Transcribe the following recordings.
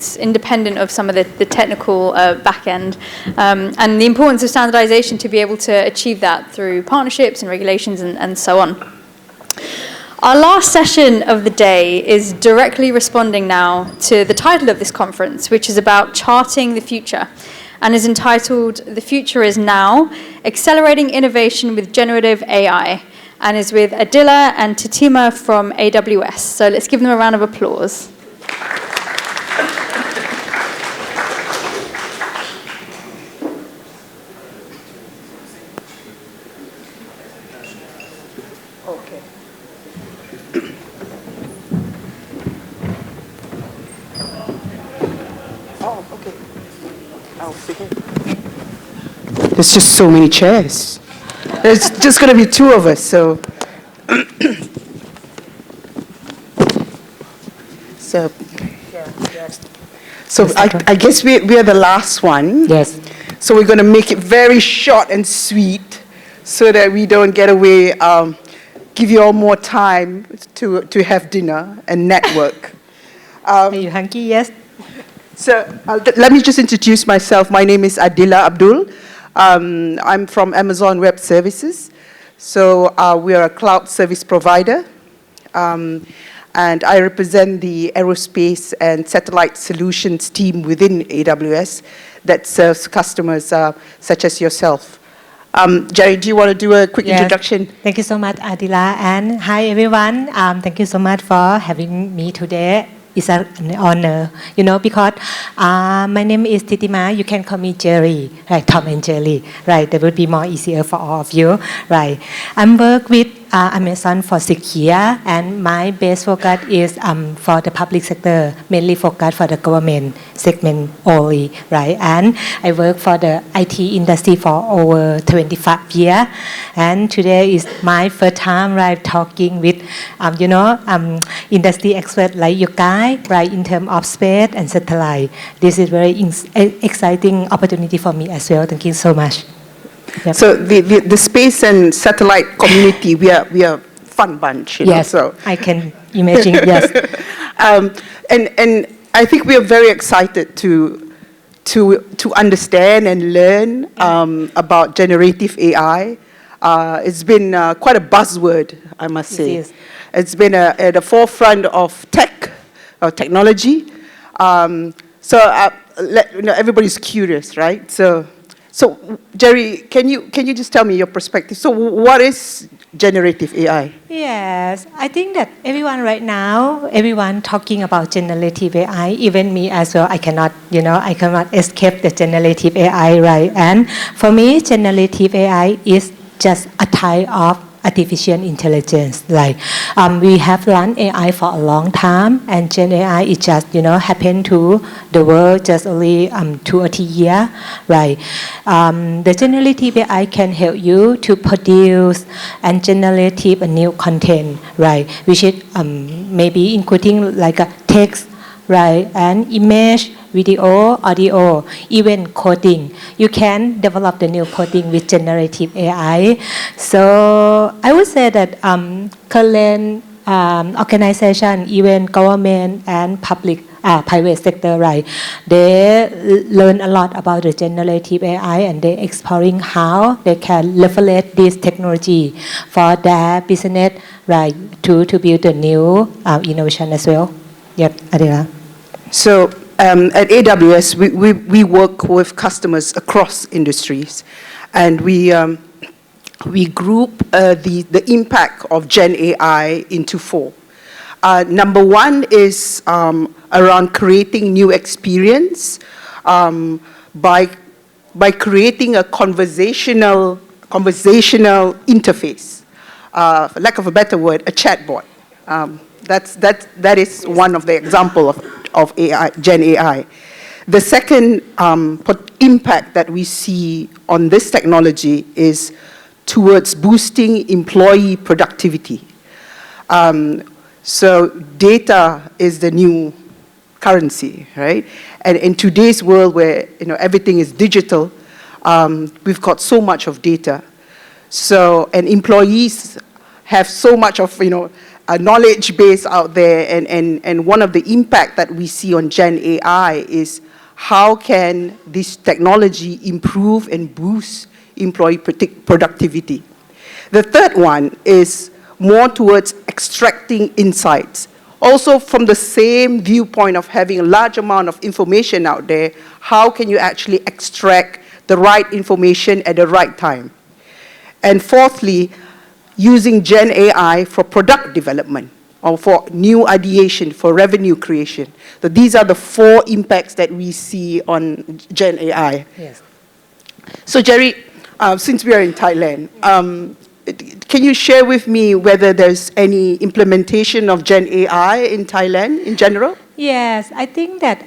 It's independent of some of the technical back end, and the importance of standardization to be able to achieve that through partnerships and regulations and so on. Our last session of the day is directly responding now to the title of this conference, which is about charting the future, and is entitled "The Future is Now, Accelerating Innovation with Generative AI," and is with Adila and Titima from AWS. So let's give them a round of applause. There's just so many chairs. There's just going to be two of us, so. I guess we are the last one. Yes. So we're going to make it very short and sweet so that we don't get away, give you all more time to have dinner and network. Are you hungry? Yes. So let me just introduce myself. My name is Adila Abdul. I'm from Amazon Web Services. So we are a cloud service provider. And I represent the aerospace and satellite solutions team within AWS that serves customers such as yourself. Jerry, do you want to do a quick introduction? Thank you so much, Adila. And hi, everyone. Thank you so much for having me today. It's an honor, because my name is Titima. You can call me Jerry, right? Tom and Jerry, right? That would be more easier for all of you, right? I work with Amazon for 6 years, and my base focus is for the public sector, mainly focused for the government segment only, right? And I work for the IT industry for over 25 years, and today is my first time, right, talking with, industry experts like you guys, right, in terms of space and satellite. This is very exciting opportunity for me as well. Thank you so much. Yep. So the space and satellite community, we are fun bunch, yes, so I can imagine. Yes, and I think we are very excited to understand and learn about generative AI. It's been quite a buzzword, I must say. Yes. It's been at the forefront of technology. Everybody's curious, right? So, Jerry, can you just tell me your perspective? So, what is generative AI? Yes, I think that everyone talking about generative AI, even me as well. I cannot escape the generative AI, right? And for me, generative AI is just a type of artificial intelligence. Like we have run AI for a long time, and GenAI is just happened to the world just only 2 or 3 years, right? The generative AI can help you to produce and generate a new content, right? Which is maybe including like a text, right, and image, video, audio, even coding. You can develop the new coding with generative AI. So I would say that current organization, even government and private sector, right, they learn a lot about the generative AI, and they're exploring how they can leverage this technology for their business, right, to build a new innovation as well. Yep, Adila. So at AWS, we work with customers across industries, and we group the impact of Gen AI into 4. Number 1 is around creating new experience by creating a conversational interface, for lack of a better word, a chatbot. That is one of the example of AI, Gen AI. The second impact that we see on this technology is towards boosting employee productivity. So data is the new currency, right? And in today's world where everything is digital, we've got so much of data. So, and employees have so much of knowledge base out there, and one of the impact that we see on Gen AI is how can this technology improve and boost employee productivity. The third one is more towards extracting insights. Also from the same viewpoint of having a large amount of information out there, how can you actually extract the right information at the right time? And fourthly, using Gen AI for product development or for new ideation, for revenue creation. So these are the 4 impacts that we see on Gen AI. Yes. So Jerry, since we are in Thailand, can you share with me whether there's any implementation of Gen AI in Thailand in general? Yes, I think that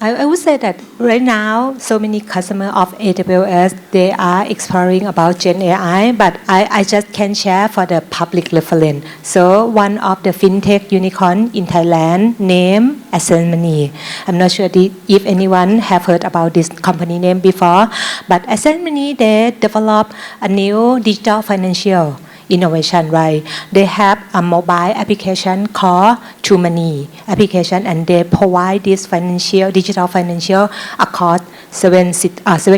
I would say that right now, so many customers of AWS, they are exploring about Gen AI, but I just can share for the public reference. So one of the fintech unicorn in Thailand named APSCC. I'm not sure if anyone have heard about this company name before, but APSCC, they develop a new digital financial innovation, right? They have a mobile application called TrueMoney application, and they provide this digital financial across seven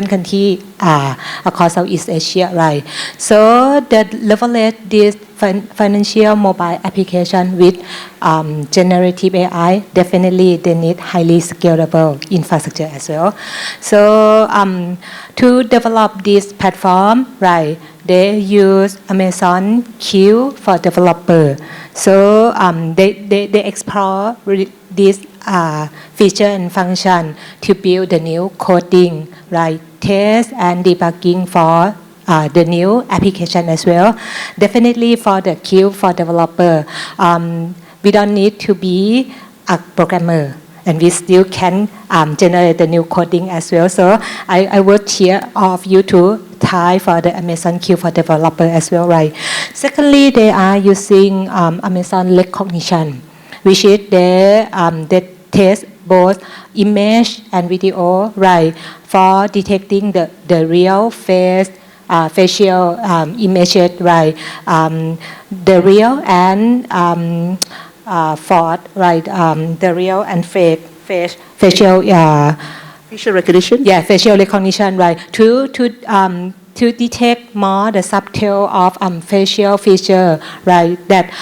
countries across Southeast Asia, right? So they leverage this financial mobile application with generative AI. Definitely, they need highly scalable infrastructure as well. So to develop this platform, right? They use Amazon Q for developer. So they explore this feature and function to build the new coding, right? Test and debugging for the new application as well. Definitely for the Q for developer, we don't need to be a programmer, and we still can generate the new coding as well. So I would cheer all of you to try for the Amazon Q for developer as well, right? Secondly, they are using Amazon recognition, which is they test both image and video, right, for detecting the real facial images, right, the real and fraud, right, the real and fake facial Facial recognition? Yeah, facial recognition, right? To detect more the subtle of facial feature, right? That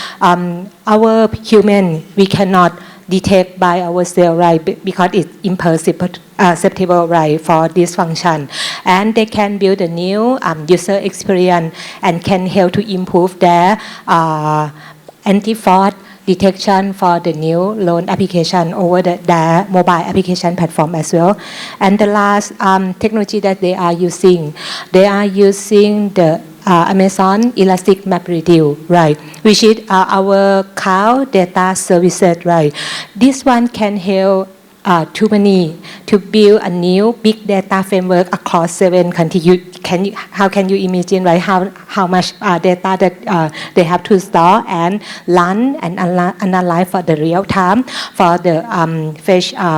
our human we cannot detect by ourselves, right? Because it's imperceptible, right? For this function, and they can build a new user experience and can help to improve their anti-fraud detection for the new loan application over the mobile application platform as well. And the last technology that they are using the Amazon Elastic MapReduce, right, which is our cloud data services, right. This one can help TrueMoney to build a new big data framework across 7 countries. How can you imagine, right? How much data that they have to store and run and analyze for the real time for the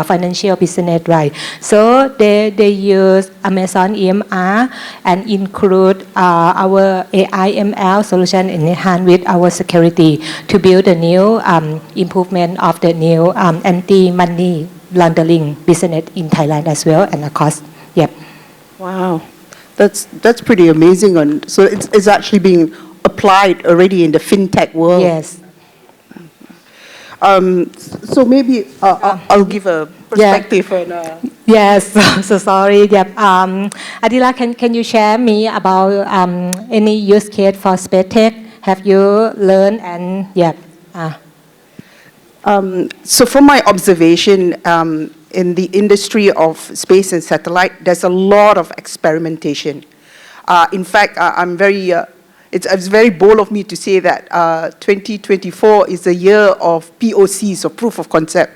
financial business, right? So they use Amazon EMR and include our AI ML solution in hand with our security to build a new improvement of the new anti-money laundering business in Thailand as well and across. Yep. Wow, that's pretty amazing. So it's actually being applied already in the fintech world. Yes. So maybe I'll give a perspective. Yeah. Yes. So sorry. Yep. Adila, can you share me about any use case for space tech? Have you learned and yep. So from my observation, in the industry of space and satellite, there's a lot of experimentation. In fact, it's very bold of me to say that 2024 is the year of POCs, or proof of concept.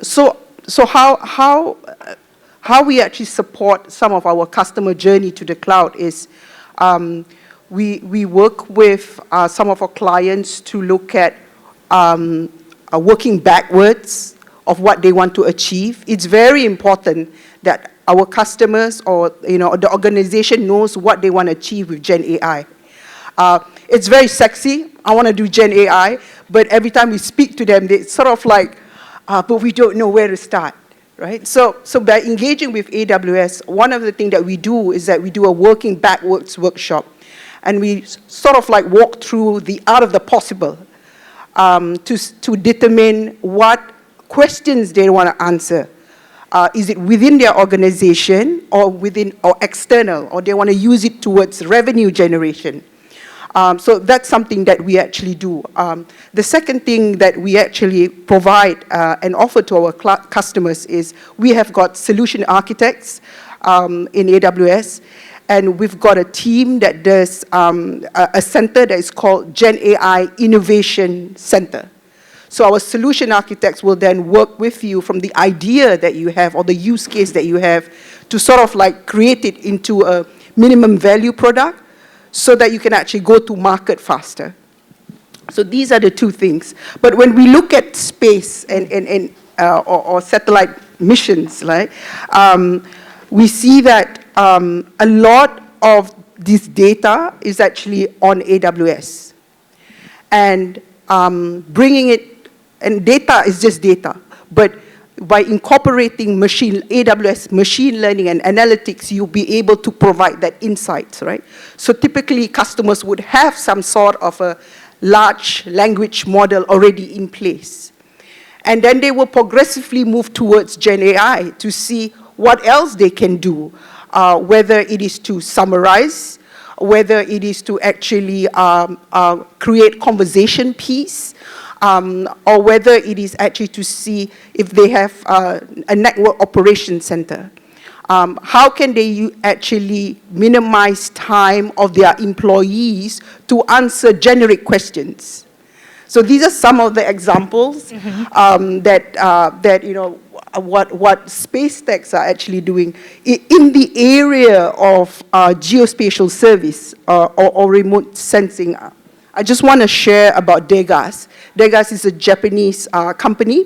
So how we actually support some of our customer journey to the cloud is we work with some of our clients to look at working backwards of what they want to achieve. It's very important that our customers or the organization knows what they want to achieve with Gen AI. It's very sexy. I want to do Gen AI, but every time we speak to them, they sort of like, but we don't know where to start, right? So by engaging with AWS, one of the things that we do is that we do a working backwards workshop, and we sort of like walk through the art of the possible to determine what questions they want to answer. Is it within their organization or external, or they want to use it towards revenue generation? So that's something that we actually do. The second thing that we actually provide and offer to our customers is we have got solution architects in AWS, and we've got a team that does a center that is called GenAI Innovation Center. So our solution architects will then work with you from the idea that you have or the use case that you have to sort of like create it into a minimum value product so that you can actually go to market faster. So these are the two things. But when we look at space or satellite missions, right, we see that a lot of this data is actually on AWS. And bringing it, and data is just data, but by incorporating AWS machine learning and analytics, you'll be able to provide that insights, right? So typically, customers would have some sort of a large language model already in place. And then they will progressively move towards GenAI to see what else they can do, whether it is to summarize, whether it is to actually create conversation piece, or whether it is actually to see if they have a network operations center. How can they actually minimize time of their employees to answer generic questions? So these are some of the examples that you know what space techs are actually doing in the area of geospatial service or remote sensing. I just want to share about Degas. Degas is a Japanese company.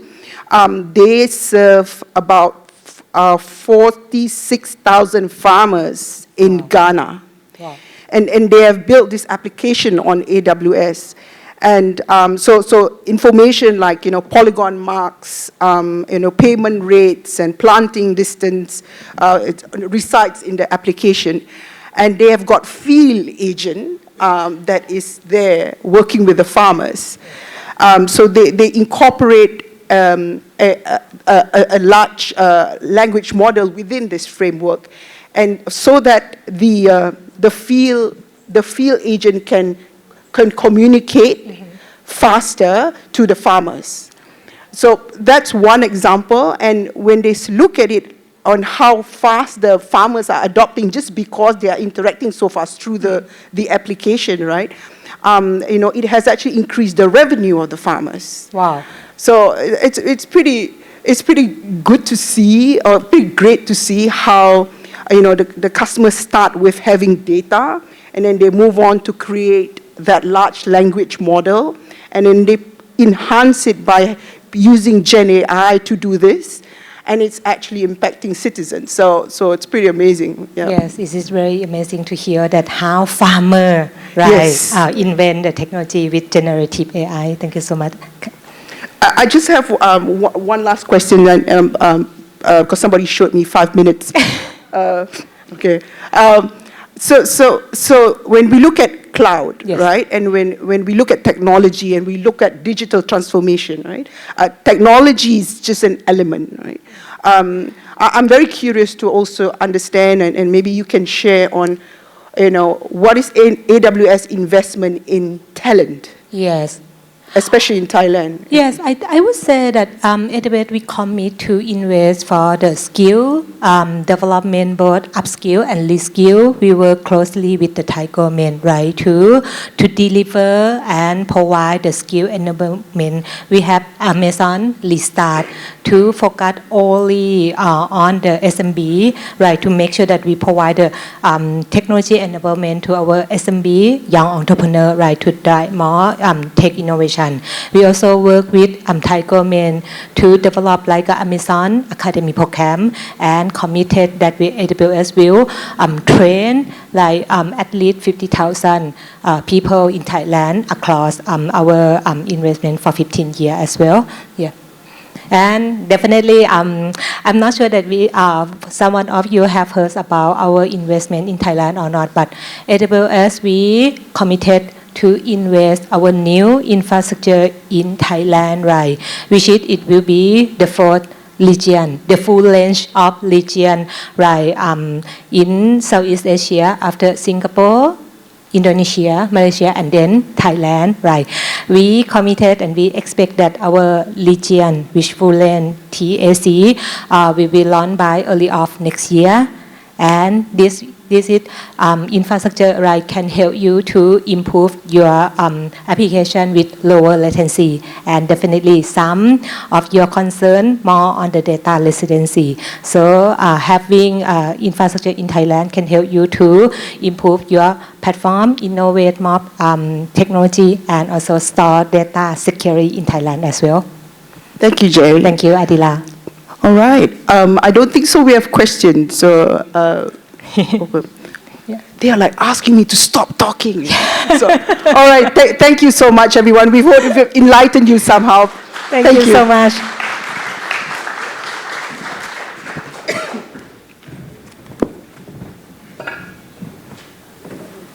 They serve about 46,000 farmers in Ghana. Wow. And they have built this application on AWS. And so information like, you know, polygon marks, you know, payment rates and planting distance, it resides in the application. And they have got field agent that is there working with the farmers. So they incorporate a large language model within this framework, and so that the field agent can communicate faster to the farmers. So that's one example, and when they look at it on how fast the farmers are adopting just because they are interacting so fast through the application, right? You know, it has actually increased the revenue of the farmers. Wow. So it's pretty good to see, or pretty great to see how, you know, the customers start with having data, and then they move on to create that large language model, and then they enhance it by using GenAI to do this. And it's actually impacting citizens. So it's pretty amazing. Yeah. Yes, it is very amazing to hear that how farmer, right, yes, invent the technology with generative AI. Thank you so much. I just have one last question, because somebody showed me 5 minutes. Okay. So when we look at cloud, yes, right, and when we look at technology and we look at digital transformation, right, technology is just an element, right? I'm very curious to also understand, and maybe you can share on, you know, what is AWS investment in talent? Yes. Especially in Thailand. Yes, I would say that AWS, we commit to invest for the skill development, both upskill and reskill. We work closely with the Thai government, right, to deliver and provide the skill enablement. We have Amazon Restart to focus only on the SMB, right, to make sure that we provide the technology enablement to our SMB, young entrepreneur, right, to drive more tech innovation application. We also work with Thai government to develop like a Amazon Academy program and committed that AWS will train like at least 50,000 people in Thailand across our investment for 15 years as well. Yeah. And definitely, I'm not sure that someone of you have heard about our investment in Thailand or not, but AWS, we committed to invest our new infrastructure in Thailand, right? Which it will be the fourth region, the full range of region, right? In Southeast Asia after Singapore, Indonesia, Malaysia, and then Thailand, right? We committed and we expect that our region, which full land TAC, will be launched by early of next year. And this infrastructure, right, can help you to improve your application with lower latency, and definitely some of your concern more on the data residency. So having infrastructure in Thailand can help you to improve your platform, innovate more technology, and also store data securely in Thailand as well. Thank you, Jerry. Thank you, Adila. All right. I don't think so we have questions. So they are like asking me to stop talking. So, all right. Thank you so much, everyone. We hope we've enlightened you somehow. Thank you so much.